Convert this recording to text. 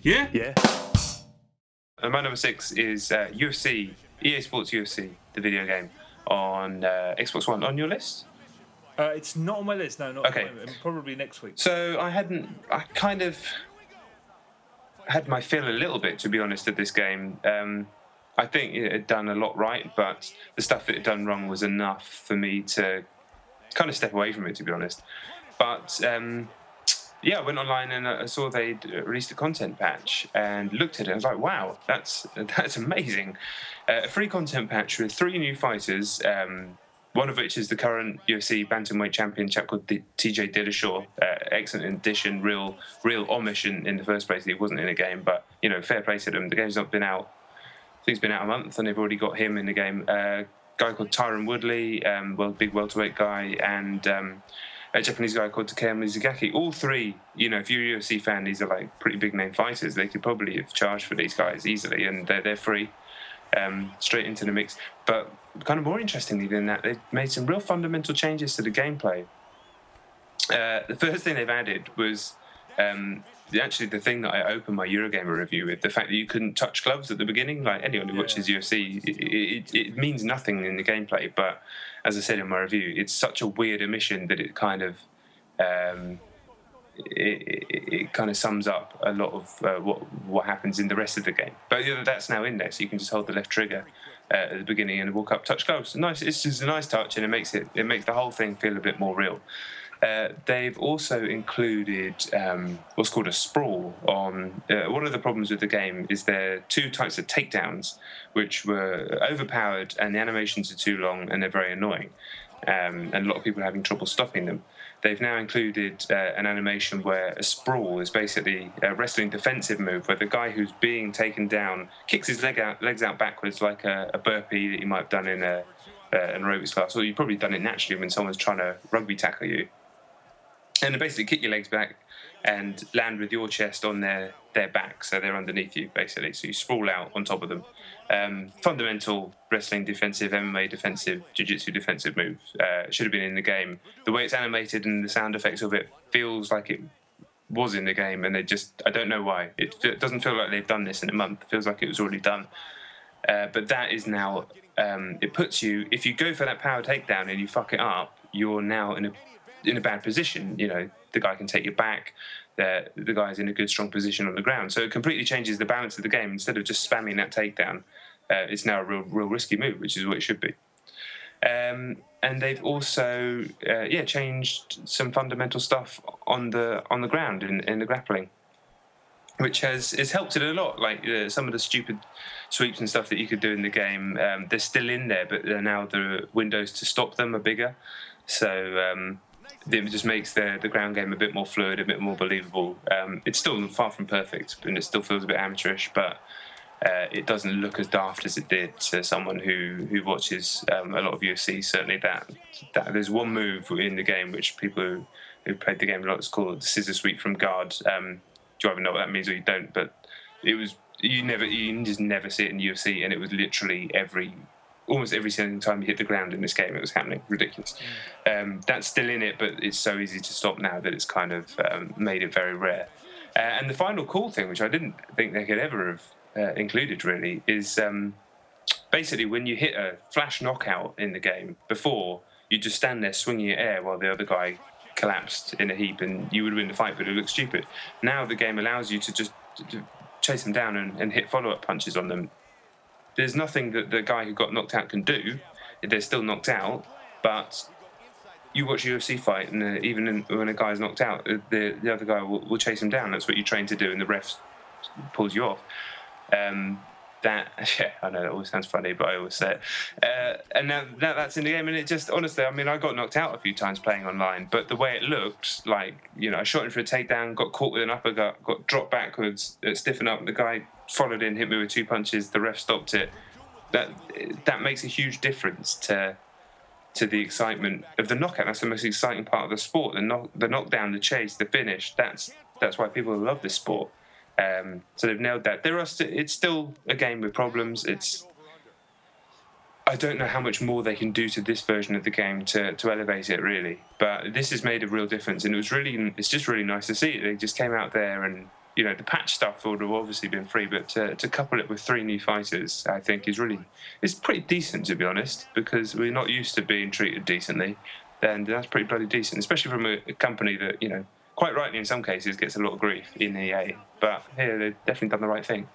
Yeah? Yeah. My number 6 is UFC, EA Sports UFC, the video game on Xbox One. On your list? It's not on my list, no, not Okay. at the moment. Probably next week. So I kind of had my fill a little bit, to be honest, at this game. I think it had done a lot right, but the stuff that it had done wrong was enough for me to kind of step away from it, to be honest. But yeah, I went online and I saw they'd released a content patch and looked at it. I was like, wow, that's amazing. A free content patch with 3 new fighters, one of which is the current UFC bantamweight champion, chap called TJ Dillashaw. Excellent addition, real Amish in the first place. He wasn't in a game, but fair play to them. The game's not been out. I think it's been out a month, and they've already got him in the game. A guy called Tyron Woodley, big welterweight guy, and a Japanese guy called Takeya Mizugaki. All 3, if you're a UFC fan, these are like pretty big name fighters. They could probably have charged for these guys easily, and they're free, straight into the mix. But kind of more interestingly than that, they've made some real fundamental changes to the gameplay. The first thing they've added was actually the thing that I opened my Eurogamer review with, the fact that you couldn't touch gloves at the beginning. Like anyone who watches UFC, it means nothing in the gameplay, but as I said in my review, it's such a weird omission that it kind of it kind of sums up a lot of what happens in the rest of the game. But that's now in there, so you can just hold the left trigger at the beginning and walk up, touch gloves. Nice, it's just a nice touch, and it makes the whole thing feel a bit more real. They've also included what's called a sprawl on. One of the problems with the game is there are 2 types of takedowns, which were overpowered, and the animations are too long, and they're very annoying. And a lot of people are having trouble stopping them. They've now included an animation where a sprawl is basically a wrestling defensive move, where the guy who's being taken down kicks his legs out backwards like a burpee that you might have done in an aerobics class, or you've probably done it naturally when someone's trying to rugby tackle you. And they basically kick your legs back and land with your chest on their back, so they're underneath you, basically. So you sprawl out on top of them. Fundamental wrestling defensive, MMA defensive, jiu-jitsu defensive move. Should have been in the game. The way it's animated and the sound effects of it feels like it was in the game, and I don't know why. It doesn't feel like they've done this in a month. It feels like it was already done. But that is now, it puts you, if you go for that power takedown and you fuck it up, you're now in a bad position. The guy can take you back. The guy's in a good, strong position on the ground. So it completely changes the balance of the game. Instead of just spamming that takedown, it's now a real risky move, which is what it should be. And they've also changed some fundamental stuff on the ground in the grappling, which has helped it a lot. Like some of the stupid sweeps and stuff that you could do in the game, they're still in there, but now the windows to stop them are bigger. So it just makes the ground game a bit more fluid, a bit more believable. It's still far from perfect, and it still feels a bit amateurish, but it doesn't look as daft as it did to someone who watches a lot of UFC. Certainly that there's one move in the game which people who played the game a lot is called the scissor sweep from guard. Do you either know what that means or you don't? But it was you just never see it in UFC, and it was literally almost every single time you hit the ground in this game, it was happening. Ridiculous. That's still in it, but it's so easy to stop now that it's kind of made it very rare. And the final cool thing, which I didn't think they could ever have included really, is basically when you hit a flash knockout in the game, before you just stand there swinging your air while the other guy collapsed in a heap and you would win the fight, but it looked stupid. Now the game allows you to just chase them down and hit follow-up punches on them. There's nothing that the guy who got knocked out can do. They're still knocked out, but you watch a UFC fight, and even when a guy's knocked out, the other guy will chase him down. That's what you train to do, and the ref pulls you off. I know that always sounds funny, but I always say it. And now that's in the game, and it just, honestly, I mean, I got knocked out a few times playing online, but the way it looked, like, I shot in for a takedown, got caught with an uppercut, got dropped backwards, stiffen up, the guy followed in, hit me with 2 punches, the ref stopped it. That makes a huge difference to the excitement of the knockout. That's the most exciting part of the sport, the knockdown, the chase, the finish. That's why people love this sport. So they've nailed that. It's still a game with problems. I don't know how much more they can do to this version of the game to elevate it, really. But this has made a real difference, and it's just really nice to see. They just came out there and the patch stuff would have obviously been free, but to couple it with 3 new fighters, I think it's pretty decent, to be honest, because we're not used to being treated decently, and that's pretty bloody decent, especially from a company that, quite rightly in some cases gets a lot of grief in EA, but here they've definitely done the right thing.